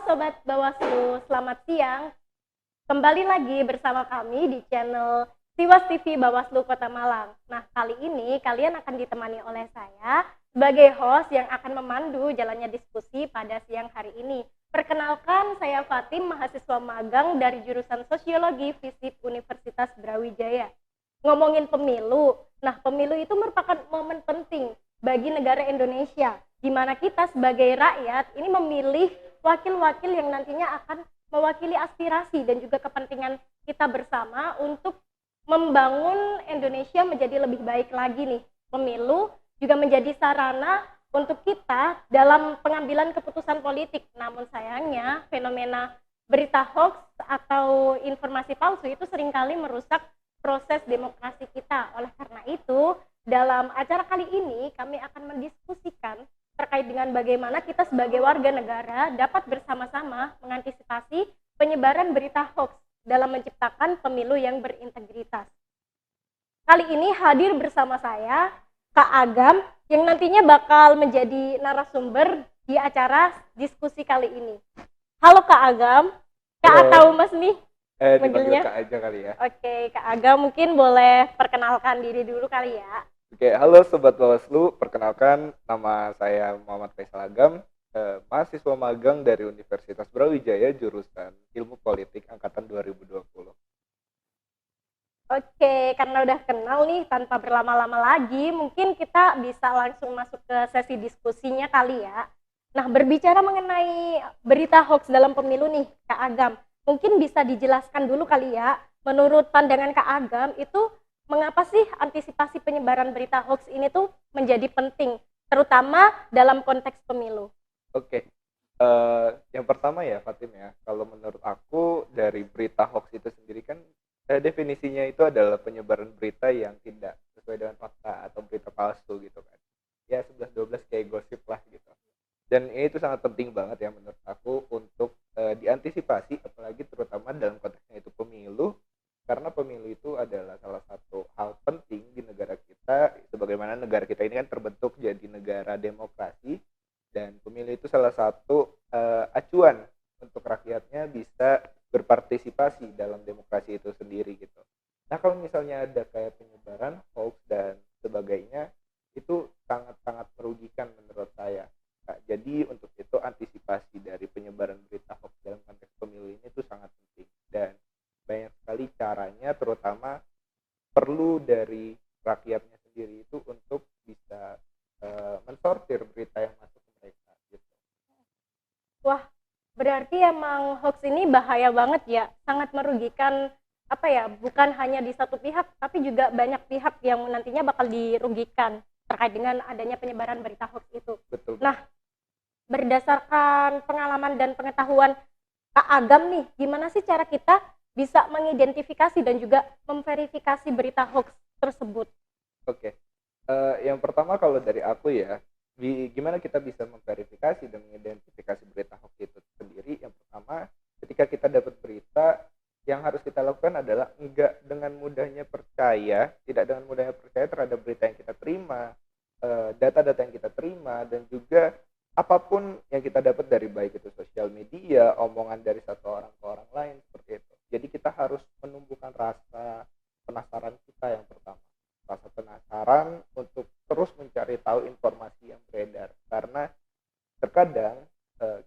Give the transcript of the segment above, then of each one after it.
Sobat Bawaslu, selamat siang. Kembali lagi bersama kami di channel Siwas TV Bawaslu Kota Malang. Nah, kali ini kalian akan ditemani oleh saya sebagai host yang akan memandu jalannya diskusi pada siang hari ini. Perkenalkan, saya Fatim, mahasiswa magang dari jurusan Sosiologi FISIP Universitas Brawijaya. Ngomongin pemilu, nah pemilu itu merupakan momen penting bagi negara Indonesia, di mana kita sebagai rakyat ini memilih wakil-wakil yang nantinya akan mewakili aspirasi dan juga kepentingan kita bersama untuk membangun Indonesia menjadi lebih baik lagi nih. Pemilu juga menjadi sarana untuk kita dalam pengambilan keputusan politik. Namun sayangnya fenomena berita hoax atau informasi palsu itu seringkali merusak proses demokrasi kita. Oleh karena itu, dalam acara kali ini kami akan mendiskusikan terkait dengan bagaimana kita sebagai warga negara dapat bersama-sama mengantisipasi penyebaran berita hoax dalam menciptakan pemilu yang berintegritas. Kali ini hadir bersama saya Kak Agam yang nantinya bakal menjadi narasumber di acara diskusi kali ini. Halo Kak Agam, Kak Halo. atau Mas nih? Dipanggil Manggilnya? Kak aja kali ya. Oke, Kak Agam mungkin boleh perkenalkan diri dulu kali ya. Oke, halo Sobat Bawaslu, perkenalkan nama saya Muhammad Faisal Agam, mahasiswa magang dari Universitas Brawijaya, jurusan Ilmu Politik Angkatan 2020. Oke, karena udah kenal nih, tanpa berlama-lama lagi, mungkin kita bisa langsung masuk ke sesi diskusinya kali ya. Nah, berbicara mengenai berita hoax dalam pemilu nih, Kak Agam, mungkin bisa dijelaskan dulu kali ya, menurut pandangan Kak Agam, itu mengapa sih antisipasi penyebaran berita hoax ini tuh menjadi penting, terutama dalam konteks pemilu? Oke, yang pertama ya Fatim ya, kalau menurut aku dari berita hoax itu sendiri kan definisinya itu adalah penyebaran berita yang tidak sesuai dengan fakta atau berita palsu gitu kan. Ya 11-12 kayak gosip lah gitu. Dan ini itu sangat penting banget ya menurut aku untuk diantisipasi, apalagi terutama dalam konteksnya itu pemilu, karena pemilu itu adalah salah satu hal penting di negara kita, sebagaimana negara kita ini kan terbentuk jadi negara demokrasi, dan pemilu itu salah satu acuan untuk rakyatnya bisa berpartisipasi dalam demokrasi itu sendiri gitu. Nah, kalau misalnya ada kayak penyebaran hoax dan sebagainya, itu sangat-sangat merugikan menurut saya. Nah, jadi untuk itu antisipasi dari penyebaran berita hoax dalam konteks pemilu ini itu sangat penting, dan banyak sekali caranya, terutama perlu dari rakyatnya sendiri itu untuk bisa mensortir berita yang masuk ke mereka gitu. Wah, berarti emang hoax ini bahaya banget ya, sangat merugikan, apa ya, bukan hanya di satu pihak, tapi juga banyak pihak yang nantinya bakal dirugikan terkait dengan adanya penyebaran berita hoax itu. Betul. Nah, berdasarkan pengalaman dan pengetahuan Kak Agam nih, gimana sih cara kita bisa mengidentifikasi dan juga memverifikasi berita hoax tersebut? Oke. Yang pertama kalau dari aku ya, gimana kita bisa memverifikasi dan mengidentifikasi berita hoax itu sendiri. Yang pertama, ketika kita dapat berita, yang harus kita lakukan adalah tidak dengan mudahnya percaya terhadap berita yang kita terima, data-data yang kita terima, dan juga apapun yang kita dapat dari baik itu sosial media, omongan dari satu orang ke orang lain, seperti itu. Jadi kita harus menumbuhkan rasa penasaran kita yang pertama. Rasa penasaran untuk terus mencari tahu informasi yang beredar, karena terkadang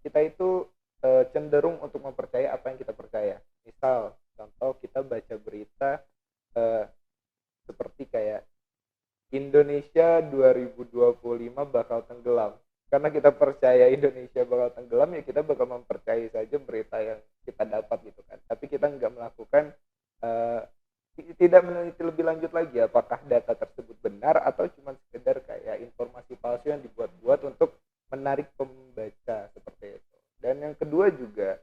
kita itu cenderung untuk mempercayai apa yang kita percaya. Misal contoh, kita baca berita seperti kayak Indonesia 2025 bakal tenggelam. Karena kita percaya Indonesia bakal tenggelam, ya kita bakal mempercayai saja berita yang kita dapat gitu kan. Tapi kita nggak melakukan tidak meneliti lebih lanjut lagi apakah data tersebut benar atau cuma sekedar kayak informasi palsu yang dibuat-buat untuk menarik pembaca, seperti itu. Dan yang kedua juga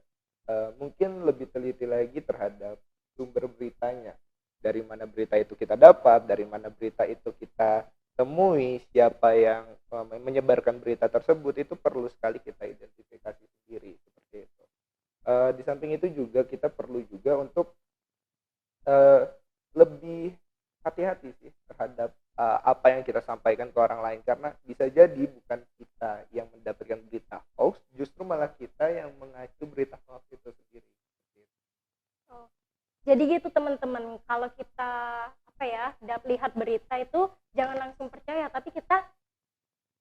mungkin lebih teliti lagi terhadap sumber beritanya. Dari mana berita itu kita dapat, dari mana berita itu kita temui, siapa yang menyebarkan berita tersebut, itu perlu sekali kita identifikasi sendiri, seperti itu. Di samping itu juga kita perlu juga untuk lebih hati-hati sih terhadap apa yang kita sampaikan ke orang lain, karena bisa jadi bukan kita yang mendapatkan berita hoax, justru malah kita yang mengacu berita hoax itu sendiri. Oh, jadi gitu teman-teman, kalau kita apa ya, lihat berita itu jangan langsung percaya, tapi kita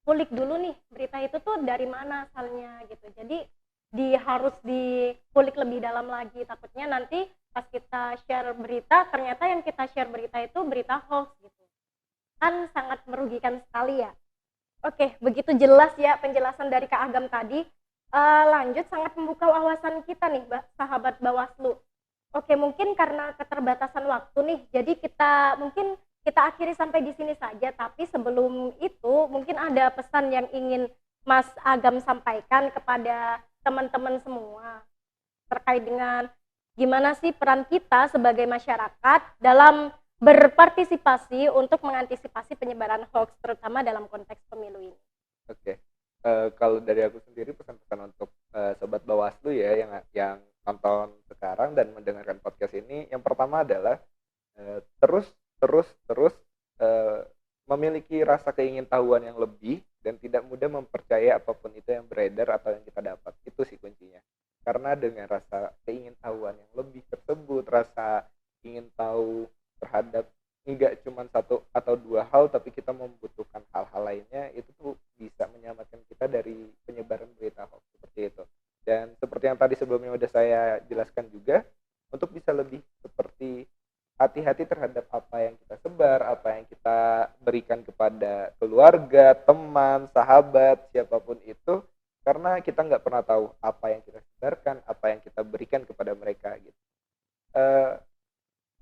kulik dulu nih berita itu tuh dari mana asalnya gitu. Jadi harus dikulik lebih dalam lagi, takutnya nanti pas kita share berita ternyata yang kita share berita itu berita hoax gitu, kan sangat merugikan sekali ya. Oke, begitu jelas ya penjelasan dari Kak Agam tadi. Lanjut, sangat membuka wawasan kita nih, sahabat Bawaslu. Oke, mungkin karena keterbatasan waktu nih, jadi kita akhiri sampai di sini saja. Tapi sebelum itu, mungkin ada pesan yang ingin Mas Agam sampaikan kepada teman-teman semua terkait dengan gimana sih peran kita sebagai masyarakat dalam berpartisipasi untuk mengantisipasi penyebaran hoax, terutama dalam konteks pemilu ini. Oke. Kalau dari aku sendiri, pesan-pesan untuk sobat Bawaslu ya yang nonton sekarang dan mendengarkan podcast ini, yang pertama adalah terus memiliki rasa keingintahuan yang lebih dan tidak mudah mempercaya apapun itu yang beredar atau yang kita dapat. Itu sih kuncinya. Karena dengan rasa keingintahuan yang lebih tersebut, rasa ingin tahu terhadap enggak cuma satu atau dua hal, tapi kita membutuhkan hal-hal lainnya, itu tuh bisa menyelamatkan kita dari penyebaran berita hoax seperti itu. Dan seperti yang tadi sebelumnya udah saya jelaskan juga, untuk bisa lebih seperti hati-hati terhadap apa yang kita sebar, apa yang kita berikan kepada keluarga, teman, sahabat, siapapun itu, karena kita nggak pernah tahu apa yang kita sebarkan, apa yang kita berikan kepada mereka gitu.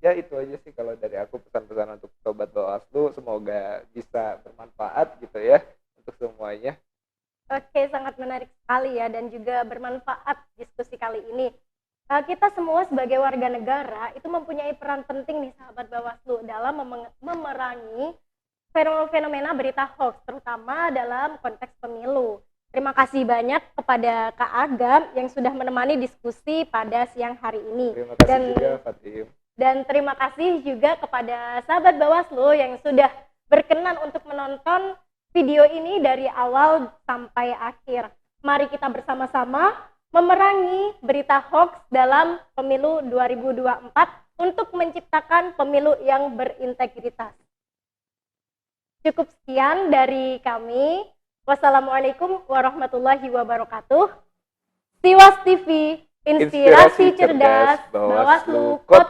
Ya itu aja sih kalau dari aku, pesan-pesan untuk sobat Bawaslu, semoga bisa bermanfaat gitu ya untuk semuanya. Oke, sangat menarik sekali ya, dan juga bermanfaat diskusi kali ini. Kita semua sebagai warga negara itu mempunyai peran penting nih sahabat Bawaslu dalam memerangi fenomena berita hoax, terutama dalam konteks pemilu. Terima kasih banyak kepada Kak Agam yang sudah menemani diskusi pada siang hari ini. Terima kasih juga Fatim. Dan terima kasih juga kepada sahabat Bawaslu yang sudah berkenan untuk menonton video ini dari awal sampai akhir. Mari kita bersama-sama memerangi berita hoax dalam pemilu 2024 untuk menciptakan pemilu yang berintegritas. Cukup sekian dari kami. Wassalamualaikum warahmatullahi wabarakatuh. Siwas TV, inspirasi cerdas, Bawaslu Kota